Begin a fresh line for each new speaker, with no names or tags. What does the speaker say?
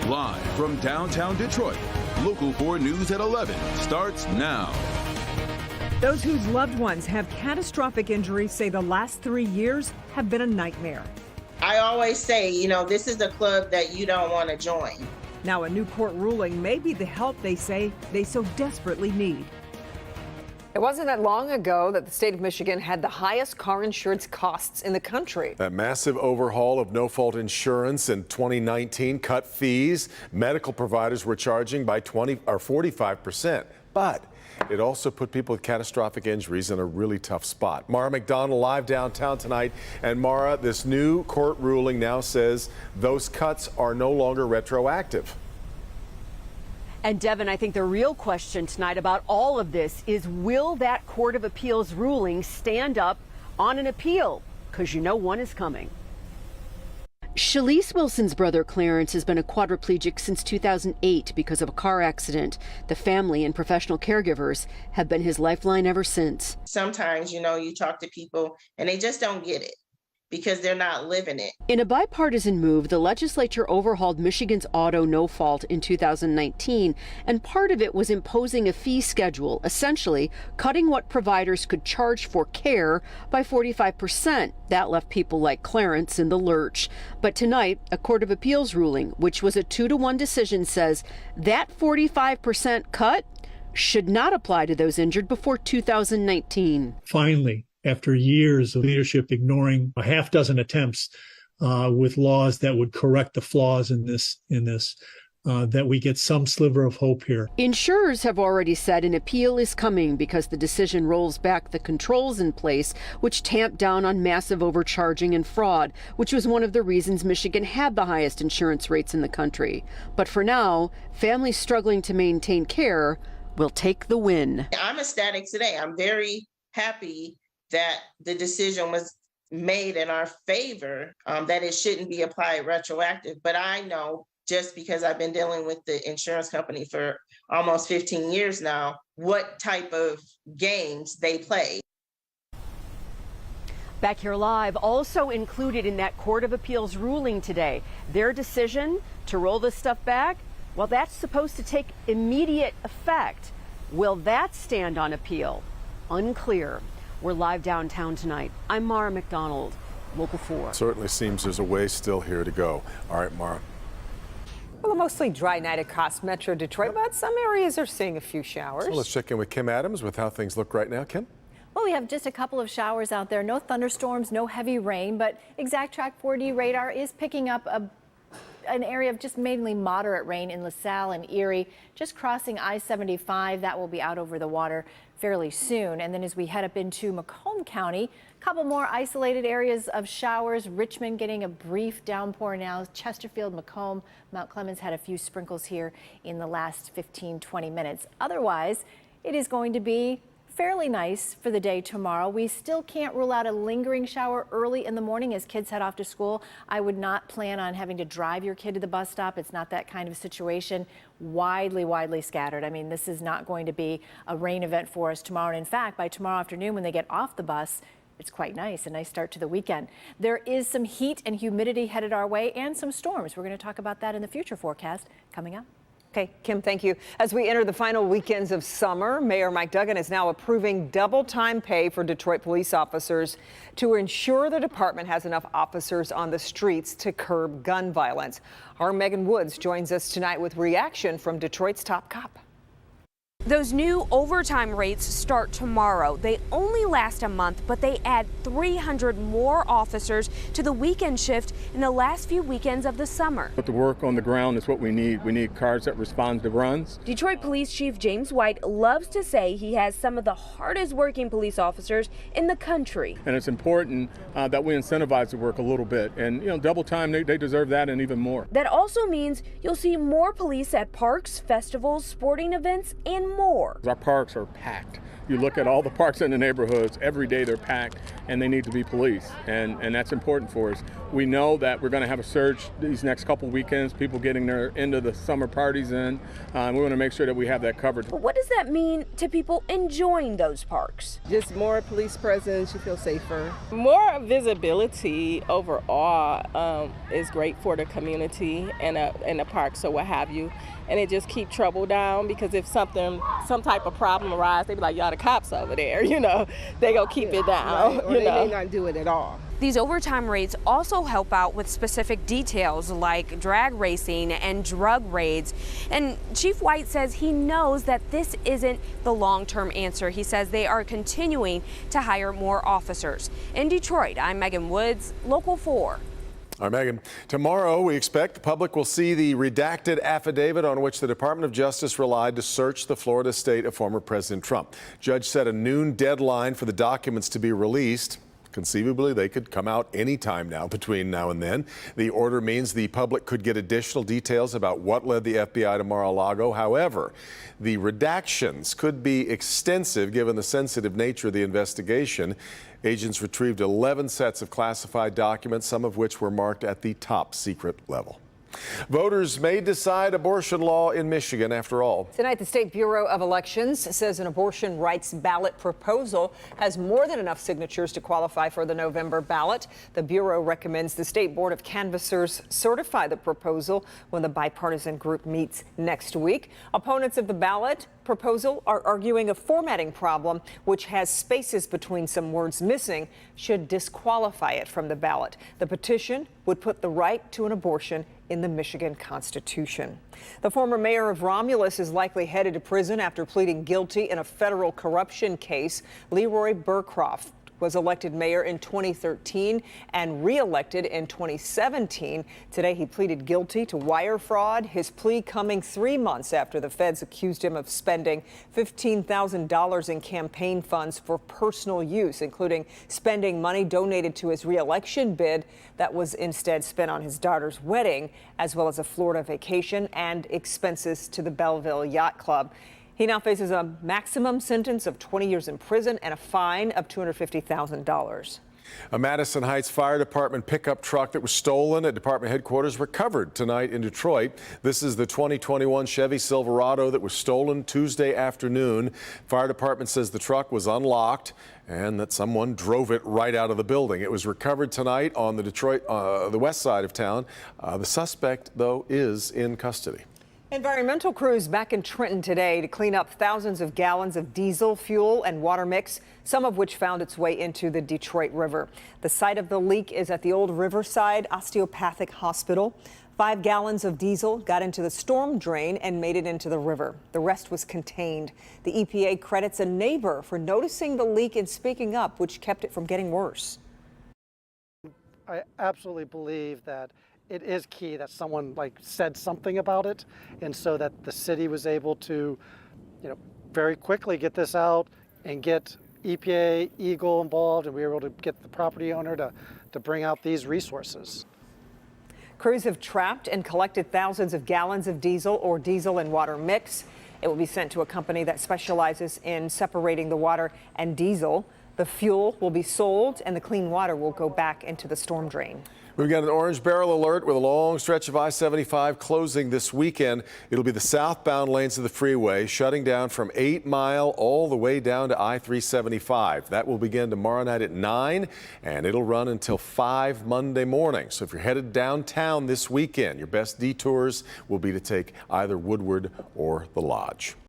Live from downtown Detroit, Local 4 News at 11 starts now.
Those whose loved ones have catastrophic injuries say the last 3 years have been a nightmare.
I always say, this is a club that you don't want to join.
Now a new court ruling may be the help they say they so desperately need.
It wasn't that long ago that the state of Michigan had the highest car insurance costs in the country.
That massive overhaul of no-fault insurance in 2019 cut fees. Medical providers were charging by 20 or 45%. But it also put people with catastrophic injuries in a really tough spot. Mara McDonald live downtown tonight. And Mara, this new court ruling now says those cuts are no longer retroactive.
And Devin, I think the real question tonight about all of this is, will that Court of Appeals ruling stand up on an appeal? Because one is coming.
Shalise Wilson's brother Clarence has been a quadriplegic since 2008 because of a car accident. The family and professional caregivers have been his lifeline ever since.
Sometimes, you talk to people and they just don't get it because they're not living it.
In a bipartisan move, the legislature overhauled Michigan's auto no-fault in 2019, and part of it was imposing a fee schedule, essentially cutting what providers could charge for care by 45%. That left people like Clarence in the lurch. But tonight, a Court of Appeals ruling, which was a 2-to-1 decision, says that 45% cut should not apply to those injured before 2019.
Finally, after years of leadership ignoring a half dozen attempts with laws that would correct the flaws in this, that we get some sliver of hope here.
Insurers have already said an appeal is coming because the decision rolls back the controls in place, which tamp down on massive overcharging and fraud, which was one of the reasons Michigan had the highest insurance rates in the country. But for now, families struggling to maintain care will take the win.
I'm ecstatic today. I'm very happy that the decision was made in our favor, that it shouldn't be applied retroactive. But I know, just because I've been dealing with the insurance company for almost 15 years now, what type of games they play.
Back here live, also included in that Court of Appeals ruling today, their decision to roll this stuff back, well, that's supposed to take immediate effect. Will that stand on appeal? Unclear. We're live downtown tonight. I'm Mara McDonald, Local 4.
Certainly seems there's a way still here to go. All right, Mara.
Well, a mostly dry night across Metro Detroit, but some areas are seeing a few showers.
So let's check in with Kim Adams with how things look right now. Kim?
Well, we have just a couple of showers out there. No thunderstorms, no heavy rain, but Exact Track 4D radar is picking up an area of just mainly moderate rain in LaSalle and Erie, just crossing I-75. That will be out over the water fairly soon. And then as we head up into Macomb County, a couple more isolated areas of showers. Richmond getting a brief downpour now. Chesterfield, Macomb, Mount Clemens had a few sprinkles here in the last 15-20 minutes. Otherwise, it is going to be fairly nice for the day tomorrow. We still can't rule out a lingering shower early in the morning as kids head off to school. I would not plan on having to drive your kid to the bus stop. It's not that kind of situation. Widely scattered. I mean, this is not going to be a rain event for us tomorrow. And in fact, by tomorrow afternoon when they get off the bus, it's quite nice, a nice start to the weekend. There is some heat and humidity headed our way and some storms. We're going to talk about that in the future forecast coming up.
Okay, Kim, thank you. As we enter the final weekends of summer, Mayor Mike Duggan is now approving double time pay for Detroit police officers to ensure the department has enough officers on the streets to curb gun violence. Our Megan Woods joins us tonight with reaction from Detroit's top cop.
Those new overtime rates start tomorrow. They only last a month, but they add 300 more officers to the weekend shift in the last few weekends of the summer.
But the work on the ground is what we need. We need cars that respond to runs.
Detroit Police Chief James White loves to say he has some of the hardest working police officers in the country.
And it's important that we incentivize the work a little bit. And, double time, they deserve that and even more.
That also means you'll see more police at parks, festivals, sporting events, and more.
Our parks are packed. You look at all the parks in the neighborhoods, every day they're packed, and they need to be policed, and that's important for us. We know that we're going to have a surge these next couple weekends, people getting their end of the summer parties in. We want to make sure that we have that covered.
But what does that mean to people enjoying those parks?
Just more police presence, you feel safer. More visibility overall is great for the community and the parks or what have you. And it just keep trouble down, because if some type of problem arises, they be like, y'all the cops over there, they gonna keep it down.
Right. Or they may not do it at all.
These overtime rates also help out with specific details like drag racing and drug raids. And Chief White says he knows that this isn't the long-term answer. He says they are continuing to hire more officers. In Detroit, I'm Megan Woods, Local 4.
All right, Megan. Tomorrow, we expect the public will see the redacted affidavit on which the Department of Justice relied to search the Florida estate of former President Trump. Judge set a noon deadline for the documents to be released. Conceivably, they could come out any time now between now and then. The order means the public could get additional details about what led the FBI to Mar-a-Lago. However, the redactions could be extensive given the sensitive nature of the investigation. Agents retrieved 11 sets of classified documents, some of which were marked at the top secret level. Voters may decide abortion law in Michigan after all.
Tonight, the State Bureau of Elections says an abortion rights ballot proposal has more than enough signatures to qualify for the November ballot. The Bureau recommends the State Board of Canvassers certify the proposal when the bipartisan group meets next week. Opponents of the ballot proposal are arguing a formatting problem, which has spaces between some words missing, should disqualify it from the ballot. The petition would put the right to an abortion in the Michigan Constitution. The former mayor of Romulus is likely headed to prison after pleading guilty in a federal corruption case. Leroy Burcroft was elected mayor in 2013 and re-elected in 2017. Today, he pleaded guilty to wire fraud, his plea coming 3 months after the feds accused him of spending $15,000 in campaign funds for personal use, including spending money donated to his re-election bid that was instead spent on his daughter's wedding, as well as a Florida vacation and expenses to the Belleville Yacht Club. He now faces a maximum sentence of 20 years in prison and a fine of $250,000.
A Madison Heights Fire Department pickup truck that was stolen at department headquarters recovered tonight in Detroit. This is the 2021 Chevy Silverado that was stolen Tuesday afternoon. Fire department says the truck was unlocked and that someone drove it right out of the building. It was recovered tonight on the the west side of town. The suspect, though, is in custody.
Environmental crews back in Trenton today to clean up thousands of gallons of diesel, fuel, and water mix, some of which found its way into the Detroit River. The site of the leak is at the old Riverside Osteopathic Hospital. 5 gallons of diesel got into the storm drain and made it into the river. The rest was contained. The EPA credits a neighbor for noticing the leak and speaking up, which kept it from getting worse.
I absolutely believe that it is key that someone said something about it, and so that the city was able to, very quickly get this out and get EPA, Eagle involved, and we were able to get the property owner to bring out these resources.
Crews have trapped and collected thousands of gallons of diesel or diesel and water mix. It will be sent to a company that specializes in separating the water and diesel. The fuel will be sold and the clean water will go back into the storm drain.
We've got an orange barrel alert with a long stretch of I-75 closing this weekend. It'll be the southbound lanes of the freeway shutting down from 8 Mile all the way down to I-375. That will begin tomorrow night at 9 and it'll run until 5 Monday morning. So if you're headed downtown this weekend, your best detours will be to take either Woodward or the Lodge.